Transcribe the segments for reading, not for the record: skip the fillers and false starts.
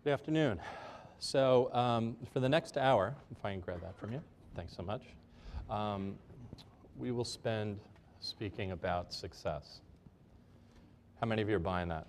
Good afternoon. So for the next hour, if I can grab that from you, thanks so much, we will spend speaking about success. How many of you are buying that?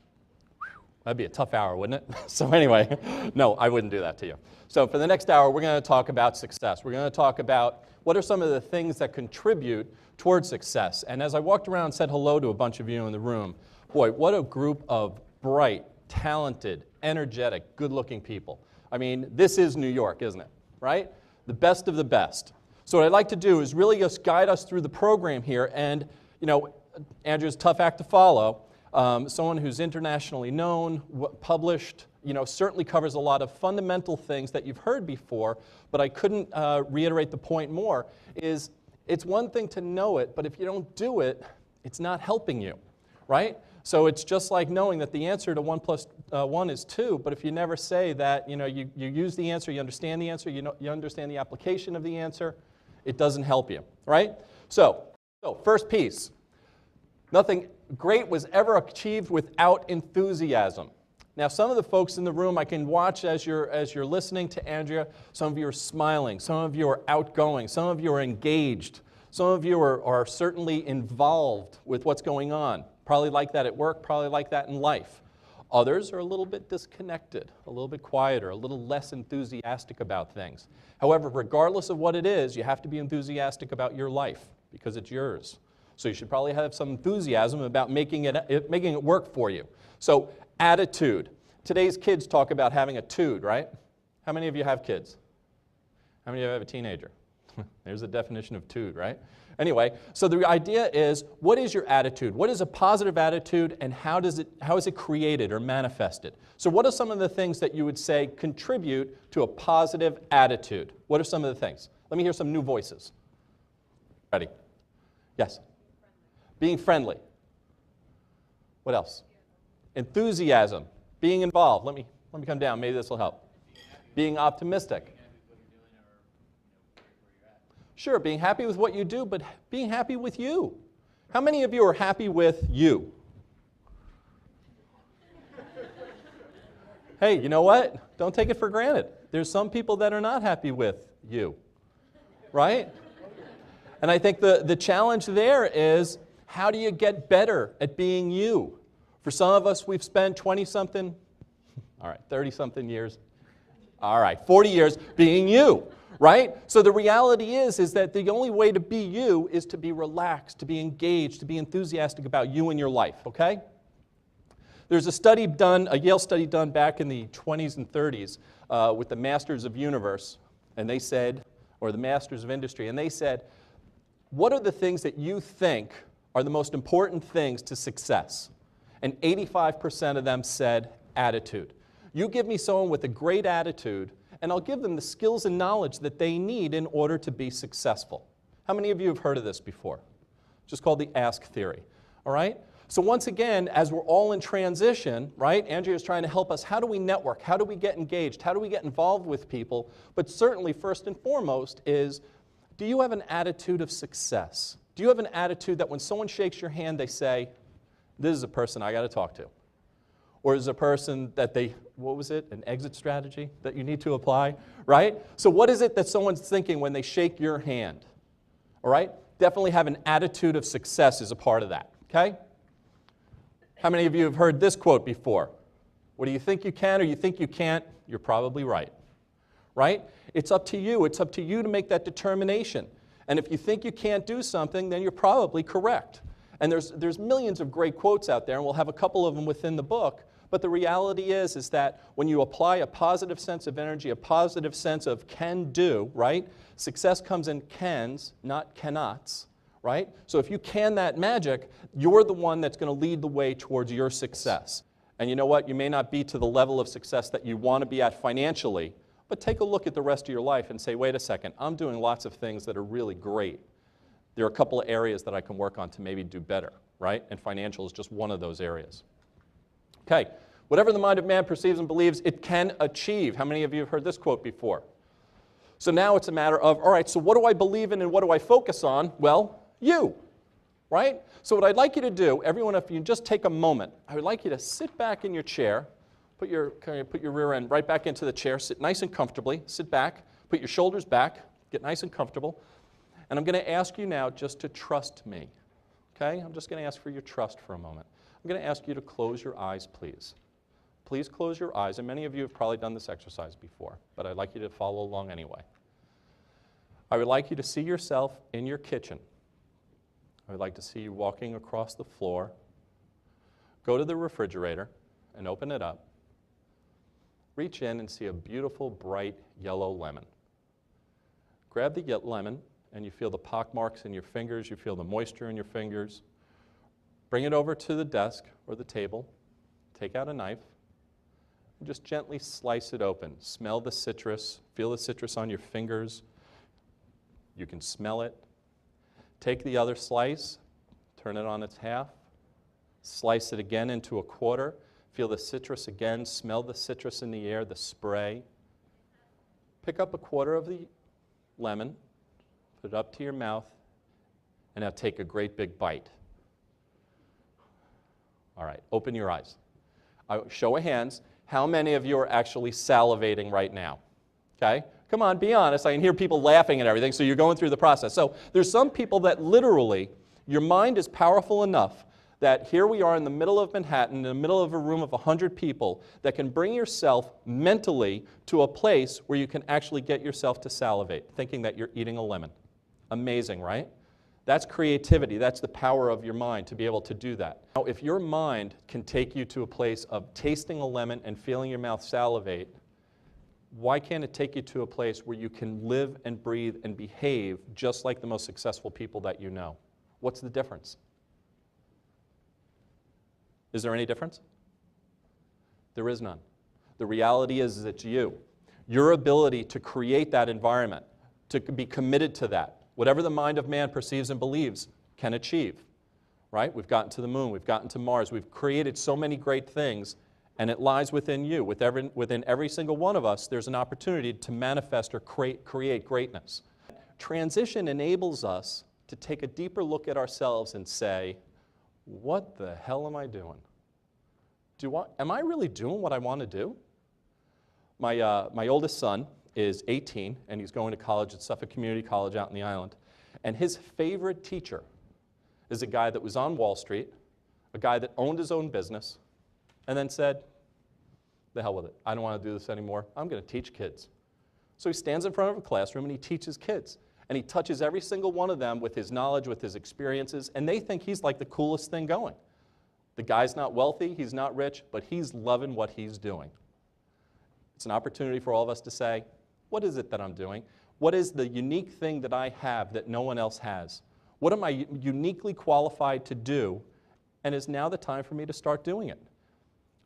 That'd be a tough hour, wouldn't it? So anyway, no, I wouldn't do that to you. So for the next hour, we're going to talk about success. We're going to talk about what are some of the things that contribute towards success. And as I walked around and said hello to a bunch of you in the room, boy, what a group of bright, talented, energetic, good-looking people. I mean, this is New York, isn't it? Right? The best of the best. So what I'd like to do is really just guide us through the program here. And, you know, Andrew's a tough act to follow. Someone who's internationally known, published, you know, certainly covers a lot of fundamental things that you've heard before, but I couldn't reiterate the point more, is it's one thing to know it, but if you don't do it, it's not helping you, right? So it's just like knowing that the answer to 1 + 1 is 2, but if you never say that, you know, you use the answer, you understand the answer, you understand the application of the answer, it doesn't help you, right? So first piece, nothing great was ever achieved without enthusiasm. Now, some of the folks in the room I can watch as you're listening to Andrea, some of you are smiling, some of you are outgoing, some of you are engaged, some of you are certainly involved with what's going on. Probably like that at work, probably like that in life. Others are a little bit disconnected, a little bit quieter, a little less enthusiastic about things. However, regardless of what it is, you have to be enthusiastic about your life because it's yours. So you should probably have some enthusiasm about making it work for you. So attitude. Today's kids talk about having a tude, right? How many of you have kids? How many of you have a teenager? There's the definition of tude, right? Anyway, so the idea is, what is your attitude? What is a positive attitude, and how is it created or manifested? So what are some of the things that you would say contribute to a positive attitude? What are some of the things? Let me hear some new voices. Ready? Yes? Being friendly. What else? Enthusiasm. Being involved. Let me come down. Maybe this will help. Being optimistic. Sure, being happy with what you do, but being happy with you. How many of you are happy with you? Hey, you know what? Don't take it for granted. There's some people that are not happy with you, right? And I think the challenge there is, how do you get better at being you? For some of us, we've spent 20-something, all right, 30-something years, all right, 40 years being you, right? So the reality is that the only way to be you is to be relaxed, to be engaged, to be enthusiastic about you and your life, okay? There's a study done, a Yale study done back in the 20s and 30s with the Masters of Universe, and they said, or the Masters of Industry, and they said, what are the things that you think are the most important things to success? And 85% of them said attitude. You give me someone with a great attitude, and I'll give them the skills and knowledge that they need in order to be successful. How many of you have heard of this before? Just called the ask theory, all right? So once again, as we're all in transition, right, Andrea is trying to help us, how do we network? How do we get engaged? How do we get involved with people? But certainly, first and foremost is, do you have an attitude of success? Do you have an attitude that when someone shakes your hand, they say, this is a person I got to talk to? Or is a person that what was it, an exit strategy that you need to apply, right? So what is it that someone's thinking when they shake your hand, all right? Definitely have an attitude of success as a part of that, okay? How many of you have heard this quote before? What do you think you can or you think you can't? You're probably right, right? It's up to you. It's up to you to make that determination. And if you think you can't do something, then you're probably correct. And there's millions of great quotes out there, and we'll have a couple of them within the book. But the reality is that when you apply a positive sense of energy, a positive sense of can do, right? Success comes in cans, not cannots, right? So if you can that magic, you're the one that's going to lead the way towards your success. And you know what? You may not be to the level of success that you want to be at financially, but take a look at the rest of your life and say, wait a second, I'm doing lots of things that are really great. There are a couple of areas that I can work on to maybe do better, right? And financial is just one of those areas. Okay, whatever the mind of man perceives and believes, it can achieve. How many of you have heard this quote before? So now it's a matter of, all right, so what do I believe in and what do I focus on? Well, you, right? So what I'd like you to do, everyone, if you just take a moment, I would like you to sit back in your chair, put your rear end right back into the chair. Sit nice and comfortably. Sit back. Put your shoulders back. Get nice and comfortable. And I'm going to ask you now just to trust me. Okay? I'm just going to ask for your trust for a moment. I'm going to ask you to close your eyes, please. Please close your eyes. And many of you have probably done this exercise before, but I'd like you to follow along anyway. I would like you to see yourself in your kitchen. I would like to see you walking across the floor. Go to the refrigerator and open it up. Reach in and see a beautiful, bright yellow lemon. Grab the lemon, and you feel the pock marks in your fingers. You feel the moisture in your fingers. Bring it over to the desk or the table. Take out a knife and just gently slice it open. Smell the citrus. Feel the citrus on your fingers. You can smell it. Take the other slice, turn it on its half, slice it again into a quarter. Feel the citrus again. Smell the citrus in the air, the spray. Pick up a quarter of the lemon, put it up to your mouth, and now take a great big bite. All right, open your eyes. Show of hands, how many of you are actually salivating right now? Okay? Come on, be honest. I can hear people laughing and everything, so you're going through the process. So there's some people that literally, your mind is powerful enough that here we are in the middle of Manhattan, in the middle of a room of 100 people, that can bring yourself mentally to a place where you can actually get yourself to salivate, thinking that you're eating a lemon. Amazing, right? That's creativity. That's the power of your mind to be able to do that. Now, if your mind can take you to a place of tasting a lemon and feeling your mouth salivate, why can't it take you to a place where you can live and breathe and behave just like the most successful people that you know? What's the difference? Is there any difference? There is none. The reality is it's you. Your ability to create that environment, to be committed to that, whatever the mind of man perceives and believes, can achieve. Right? We've gotten to the moon, we've gotten to Mars, we've created so many great things, and it lies within you. Within every single one of us, there's an opportunity to manifest or create greatness. Transition enables us to take a deeper look at ourselves and say, what the hell am I doing? Am I really doing what I want to do? My oldest son is 18, and he's going to college at Suffolk Community College out in the island. And his favorite teacher is a guy that was on Wall Street, a guy that owned his own business, and then said, the hell with it. I don't want to do this anymore. I'm going to teach kids. So he stands in front of a classroom and he teaches kids. And he touches every single one of them with his knowledge, with his experiences, and they think he's like the coolest thing going. The guy's not wealthy, he's not rich, but he's loving what he's doing. It's an opportunity for all of us to say, what is it that I'm doing? What is the unique thing that I have that no one else has? What am I uniquely qualified to do? And is now the time for me to start doing it?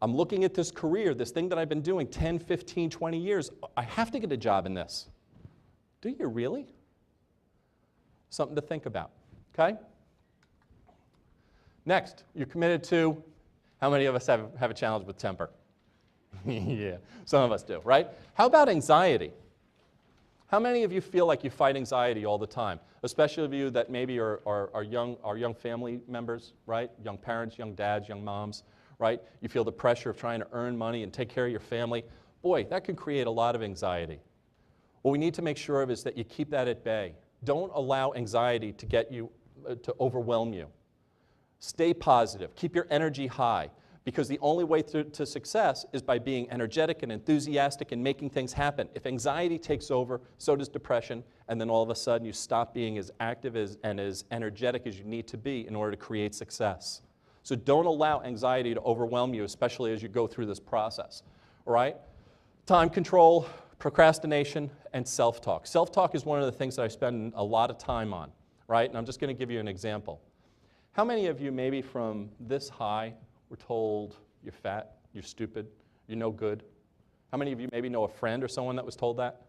I'm looking at this career, this thing that I've been doing 10, 15, 20 years. I have to get a job in this. Do you really? Something to think about, okay? Next, you're committed to, how many of us have a challenge with temper? Yeah, some of us do, right? How about anxiety? How many of you feel like you fight anxiety all the time? Especially of you that maybe are young family members, right? Young parents, young dads, young moms, right? You feel the pressure of trying to earn money and take care of your family. Boy, that can create a lot of anxiety. What we need to make sure of is that you keep that at bay. Don't allow anxiety to get you, to overwhelm you. Stay positive. Keep your energy high, because the only way to success is by being energetic and enthusiastic and making things happen. If anxiety takes over, so does depression, and then all of a sudden you stop being as active and as energetic as you need to be in order to create success. So don't allow anxiety to overwhelm you, especially as you go through this process. All right? Time control, procrastination, and self-talk. Self-talk is one of the things that I spend a lot of time on, right? And I'm just going to give you an example. How many of you maybe from this high were told you're fat, you're stupid, you're no good? How many of you maybe know a friend or someone that was told that?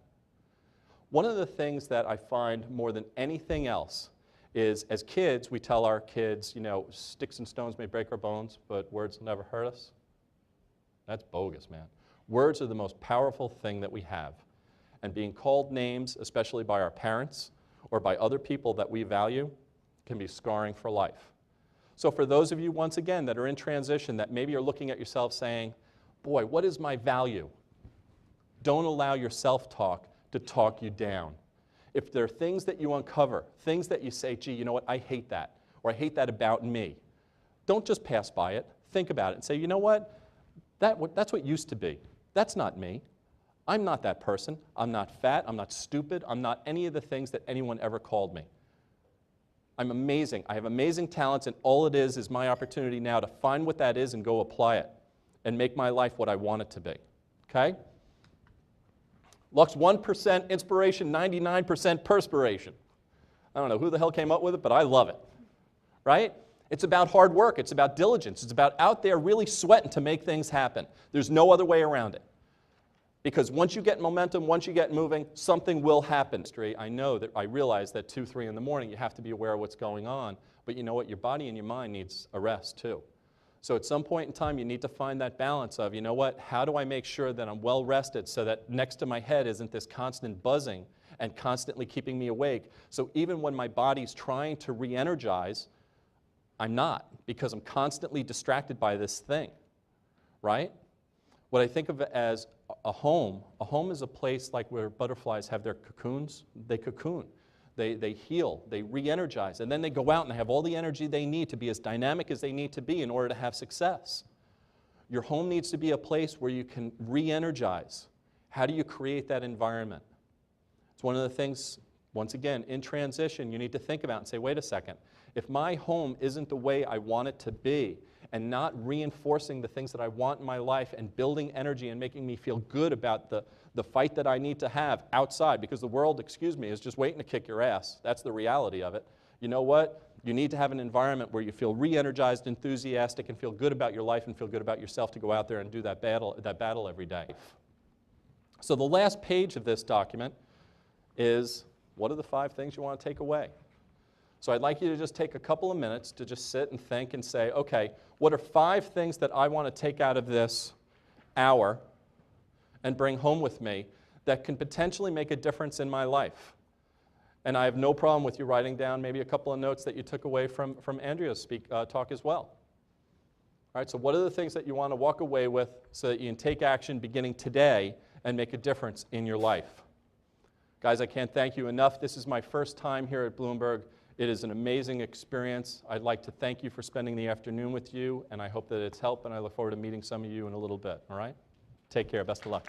One of the things that I find more than anything else is, as kids, we tell our kids, you know, sticks and stones may break our bones, but words will never hurt us. That's bogus, man. Words are the most powerful thing that we have. And being called names, especially by our parents or by other people that we value, can be scarring for life. So for those of you, once again, that are in transition, that maybe are looking at yourself saying, Boy, what is my value? Don't allow your self-talk to talk you down. If there are things that you uncover, things that you say, gee, you know what, I hate that, or I hate that about me, don't just pass by it. Think about it and say, you know what, that's what used to be. That's not me. I'm not that person. I'm not fat. I'm not stupid. I'm not any of the things that anyone ever called me. I'm amazing. I have amazing talents, and all it is my opportunity now to find what that is and go apply it and make my life what I want it to be. Okay? Lux, 1% inspiration, 99% perspiration. I don't know who the hell came up with it, but I love it. Right? It's about hard work. It's about diligence. It's about out there really sweating to make things happen. There's no other way around it. Because once you get momentum, once you get moving, something will happen. I know that I realize that 2, 3 in the morning, you have to be aware of what's going on. But you know what? Your body and your mind needs a rest too. So at some point in time, you need to find that balance of, you know what? How do I make sure that I'm well rested so that next to my head isn't this constant buzzing and constantly keeping me awake? So even when my body's trying to re-energize, I'm not, because I'm constantly distracted by this thing, right? What I think of as a home is a place like where butterflies have their cocoons. They cocoon, they heal, they re-energize, and then they go out and they have all the energy they need to be as dynamic as they need to be in order to have success. Your home needs to be a place where you can re-energize. How do you create that environment? It's one of the things, once again, in transition, you need to think about and say, wait a second, if my home isn't the way I want it to be, and not reinforcing the things that I want in my life and building energy and making me feel good about the fight that I need to have outside, because the world, excuse me, is just waiting to kick your ass. That's the reality of it. You know what? You need to have an environment where you feel re-energized, enthusiastic, and feel good about your life and feel good about yourself to go out there and do that battle every day. So the last page of this document is, what are the 5 things you want to take away? So I'd like you to just take a couple of minutes to just sit and think and say, okay, what are 5 things that I want to take out of this hour and bring home with me that can potentially make a difference in my life? And I have no problem with you writing down maybe a couple of notes that you took away from Andrea's talk as well. All right, so what are the things that you want to walk away with so that you can take action beginning today and make a difference in your life? Guys, I can't thank you enough. This is my first time here at Bloomberg. It is an amazing experience. I'd like to thank you for spending the afternoon with you, and I hope that it's helped, and I look forward to meeting some of you in a little bit, all right? Take care. Best of luck.